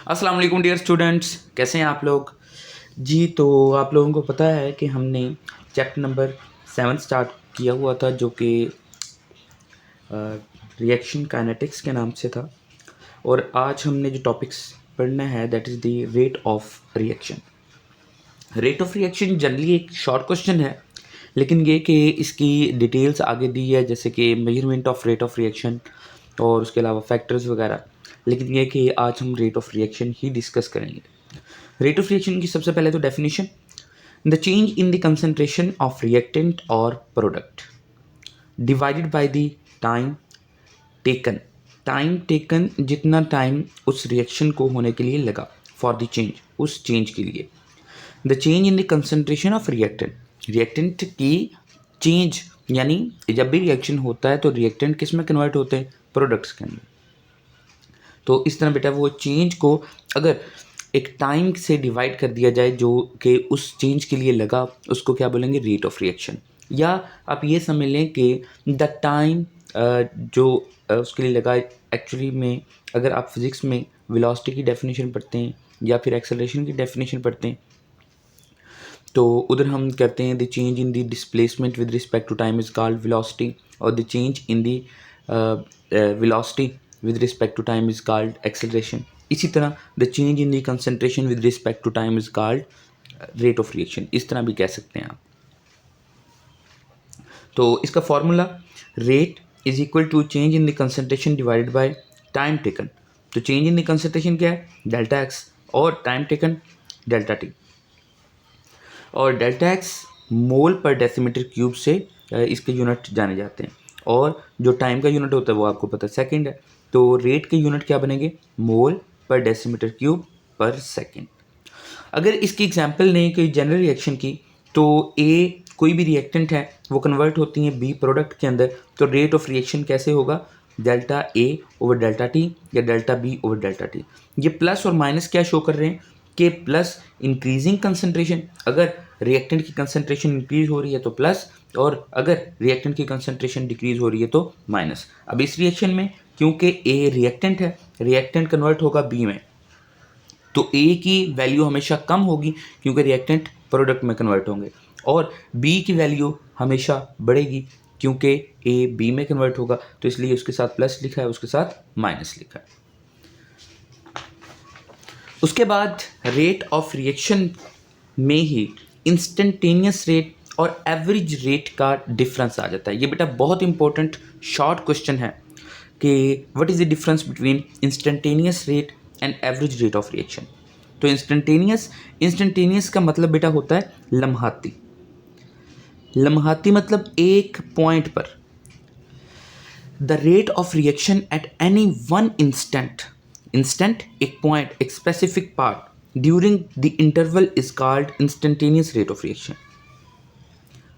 अस्सलाम वालेकुम dear students, कैसे हैं आप लोग जी। तो आप लोगों को पता है कि हमने चैप्टर नंबर 7 स्टार्ट किया हुआ था जो कि रिएक्शन काइनेटिक्स के नाम से था। और आज हमने जो टॉपिक्स पढ़ना है that is the rate of reaction. Rate of reaction generally एक शॉर्ट क्वेश्चन है, लेकिन ये कि इसकी डिटेल्स आगे दी है, जैसे कि measurement of rate of reaction और उसके अलावा फैक्टर्स वगैरह। लेकिन ये कि आज हम रेट ऑफ रिएक्शन ही डिस्कस करेंगे। रेट ऑफ रिएक्शन की सबसे पहले तो definition, the change in the concentration of reactant और product divided by the time taken. Time taken, जितना टाइम उस रिएक्शन को होने के लिए लगा, फॉर द चेंज, उस चेंज के लिए। The change in the concentration of reactant, reactant की चेंज, यानी जब भी रिएक्शन होता है तो रिएक्टेंट किस में कन्वर्ट होते हैं? प्रोडक्ट्स के अंदर। तो इस तरह बेटा वो चेंज को अगर एक टाइम से डिवाइड कर दिया जाए जो कि उस चेंज के लिए लगा, उसको क्या बोलेंगे? Rate of reaction. या आप ये समझ लें कि द टाइम जो उसके लिए लगा, एक्चुअली में अगर आप फिज़िक्स में वेलोसिटी की डेफिनेशन पढ़ते हैं या फिर एक्सेलरेशन की डेफिनेशन पढ़ते हैं तो उधर हम कहते हैं the change in the displacement with respect to time is called velocity, और the change in the velocity with respect to time is called acceleration. इसी तरह the change in the concentration with respect to time is called rate of reaction, इस तरह भी कह सकते हैं आप। तो इसका formula rate is equal to change in the concentration divided by time taken. तो चेंज इन द कंसंट्रेशन क्या है? डेल्टा एक्स, और टाइम टेकन डेल्टा टी। और डेल्टा एक्स मोल पर डेसीमीटर क्यूब से इसके यूनिट जाने जाते हैं, और जो टाइम का यूनिट होता है वो आपको पता है सेकंड है। तो रेट के यूनिट क्या बनेंगे? मोल पर डेसीमीटर क्यूब पर सेकंड। अगर इसकी एग्जांपल लें कोई जनरल रिएक्शन की, तो ए कोई भी रिएक्टेंट है वो कन्वर्ट होती हैं बी प्रोडक्ट के अंदर, तो रेट ऑफ रिएक्शन कैसे होगा? Delta A over delta T या delta B over delta T. ये प्लस और माइनस क्या शो कर रहे हैं कि प्लस इंक्रीजिंग कंसंट्रेशन, अगर रिएक्टेंट की कंसंट्रेशन इंक्रीज हो रही है तो प्लस, और अगर रिएक्टेंट की कंसंट्रेशन डिक्रीज हो रही है तो माइनस। अब इस रिएक्शन में क्योंकि ए रिएक्टेंट है, रिएक्टेंट कन्वर्ट होगा बी में, तो ए की वैल्यू हमेशा कम होगी क्योंकि रिएक्टेंट प्रोडक्ट में कन्वर्ट होंगे, और बी की वैल्यू हमेशा बढ़ेगी क्योंकि ए बी में कन्वर्ट होगा। तो इसलिए उसके साथ प्लस लिखा है, उसके साथ माइनस लिखा है। उसके बाद रेट ऑफ रिएक्शन में ही इंस्टेंटेनियस रेट और एवरेज रेट का डिफरेंस आ जाता है। ये बेटा बहुत इंपॉर्टेंट शॉर्ट क्वेश्चन है कि what is the difference between instantaneous rate and average rate of reaction. तो इंस्टेंटेनियस का मतलब बेटा होता है लम्हाती। लम्हाती मतलब एक पॉइंट पर the rate of reaction at any one instant, instant एक पॉइंट, एक specific part during the interval is called instantaneous rate of reaction.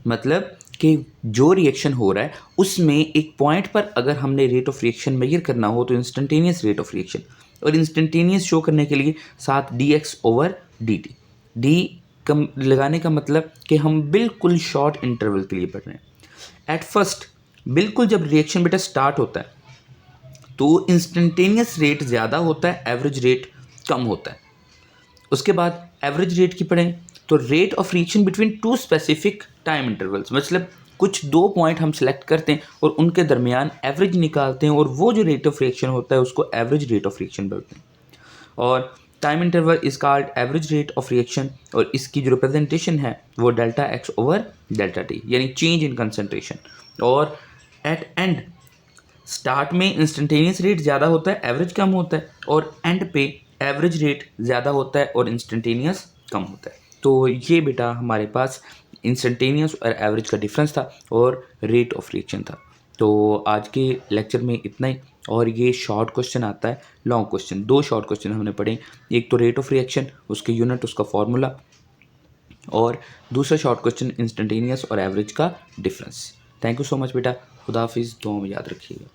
मतलब कि जो रिएक्शन हो रहा है उसमें एक पॉइंट पर अगर हमने रेट ऑफ रिएक्शन मेजर करना हो तो इंस्टेंटेनियस रेट ऑफ रिएक्शन, और इंस्टेंटेनियस शो करने के लिए साथ D X over D T, D कम लगाने का मतलब कि हम बिल्कुल शॉर्ट इंटरवल के लिए पढ़ रहे हैं। एट फर्स्ट, बिल्कुल जब रिएक्शन बेटा स्टार्ट होता है तो इंस्टेंटेनियस रेट ज़्यादा होता है, एवरेज रेट कम होता है। उसके बाद एवरेज रेट की पढ़ें तो rate of reaction between two specific time intervals, मतलब कुछ दो पॉइंट हम सेलेक्ट करते हैं और उनके दरमियान एवरेज निकालते हैं, और वो जो रेट ऑफ रिएक्शन होता है उसको एवरेज रेट ऑफ रिएक्शन बोलते हैं। और time interval is called average rate of reaction, और इसकी जो रिप्रेजेंटेशन है वो delta x over delta T, यानी चेंज इन कंसंट्रेशन। और एट एंड, स्टार्ट में इंस्टेंटेनियस रेट ज़्यादा होता है, एवरेज कम होता है, और एंड पे एवरेज रेट ज़्यादा होता है और इंस्टेंटेनियस कम होता है। तो ये बेटा हमारे पास इंस्टेंटेनियस और एवरेज का डिफरेंस था और रेट ऑफ रिएक्शन था। तो आज के लेक्चर में इतना ही, और ये शॉर्ट क्वेश्चन आता है, लॉन्ग क्वेश्चन, दो शॉर्ट क्वेश्चन हमने पढ़े। एक तो रेट ऑफ रिएक्शन, उसके यूनिट, उसका फॉर्मूला, और दूसरा शॉर्ट क्वेश्चन इंस्टेंटेनियस और एवरेज का difference. Thank you so much बेटा, खुदा हाफिज़, दुआ में याद रखिएगा।